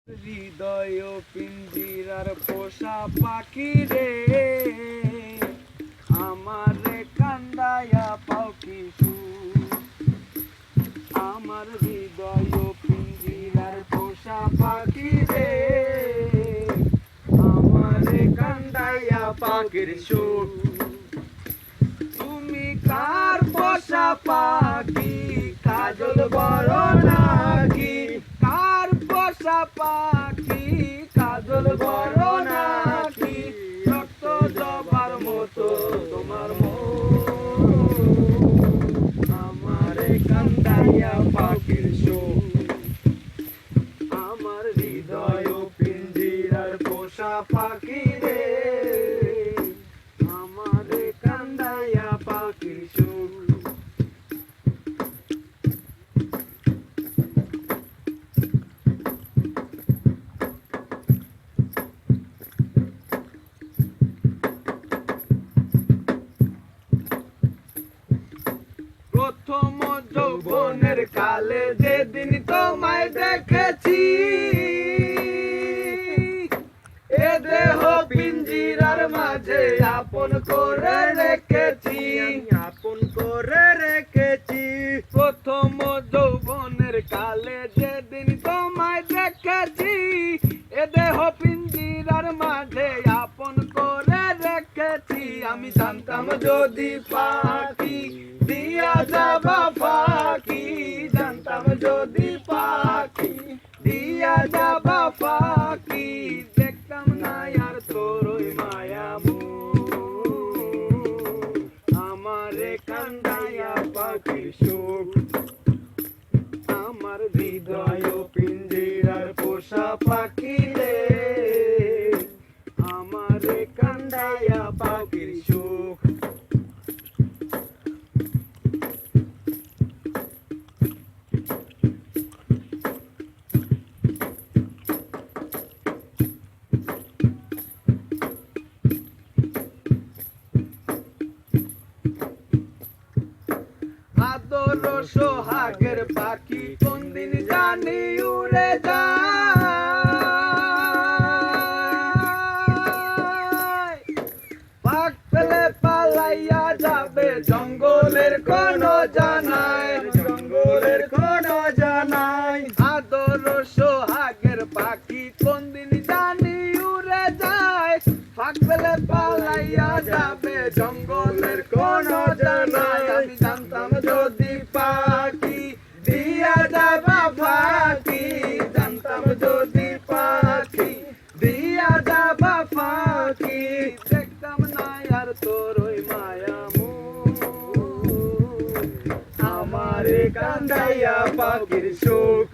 হৃদয় পিঞ্জিরার পোষা পাখি রে, আমারে কান্দায়া পাও কি সুখ। আমার হৃদয় পিঞ্জিরার পোষা পাখি রে, আমারে কান্দায়া পাখির সুখ। তুমি কার পোষা পাখি, কাজল বড় নাকি? কার পোষা পাখি, কাজল বড় নাকি? রক্ত জবার মতো তোমার মন, আমারে কান্দাইয়া পাখির সুখ। আমার হৃদয় পিঞ্জিরার পোষা পাখি রে, আমারে কান্দাইয়া পাখির সুখ। প্রথম যৌবনের কালে যেদিন তোমায় দেখেছি, এ দেহ পিঞ্জিরার মাঝে আপন করে রেখেছি, আপন করে রেখেছি। প্রথম যৌবনের কালে যেদিন তোমায় দেখেছি, এ দেহ পিঞ্জিরার মাঝে আপন করে রেখেছি। আমি জানতাম যদি পাখি দিয়া যাবা ফাঁকি, জানতাম যদি পাখি দিয়া যাবা ফাঁকি, দেখতাম না আর তোর ওই মায়া মুখ, আমারে কান্দাইয়া পাখির সুখ। আমার হৃদয় পিঞ্জিরার পোষা পাখি রে, আমারে কান্দাইয়া পাখির সুখ। আদর সোহাগের পাখি কোনদিন জানি উড়ে যায়, পাখ পেলে পালাইয়া যাবে জঙ্গলের কোন জানায়, জঙ্গলের কোন জানায়। আদর সোহাগের পাখি কোনদিন জানি উড়ে যায়, পাখ পেলে পালাইয়া যাবে জঙ্গলের কোন জানায়। আমি জানতাম যদি পাখি দিয়া যাবা ফাঁকি, জানতাম যদি পাখি দিয়া যাবা ফাঁকি, দেখতাম না আর তোর ওই মায়া মুখ, আমারে কান্দাইয়া পাখির সুখ।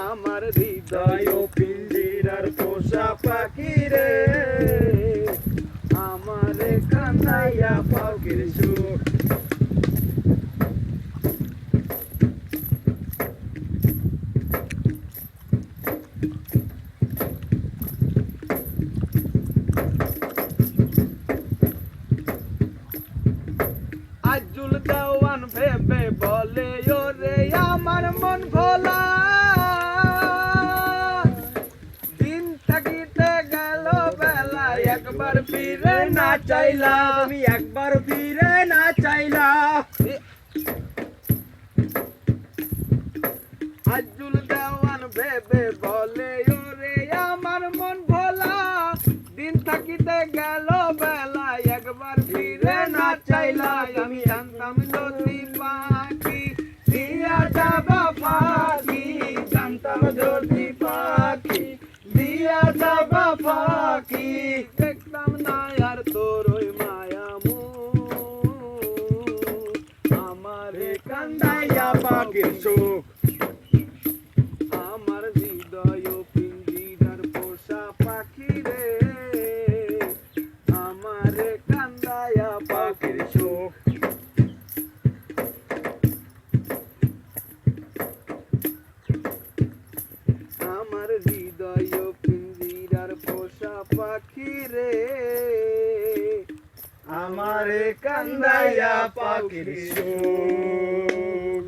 আমার হৃদয় পিঞ্জিরার পোষা পাখি রে, আমারে কান্দাইয়া পাখির সুখ। আজুল দেওয়ান ভেবে বলে ওরে আমার মন ভোলা, দিন থাকিতে গেল বেলা একবার ফিরে না চাইলা, তুমি একবার ফিরে না চাইলা। আজুল দেওয়ান ভেবে বলে ওরে আমার মন ভোলা, দিন থাকিতে গেল বেলা একবার ফিরে না চাইলা। আমি জানতাম যদি পাখি দিয়া যাবা ফাঁকি, জানতাম যদি পাখি দিয়া যাবা ফাঁকি, দেখতাম না আর তোর ওই মায়া মুখ, আমারে কান্দাইয়া পাখির সুখ। আমার হৃদয় পিঞ্জিরার পোষা পাখি রে, আমারে কান্দাইয়া পাখির সুখ। আমার হৃদয় পিঞ্জিরার পোষা পাখি রে, আমারে কান্দাইয়া পাখির সুখ।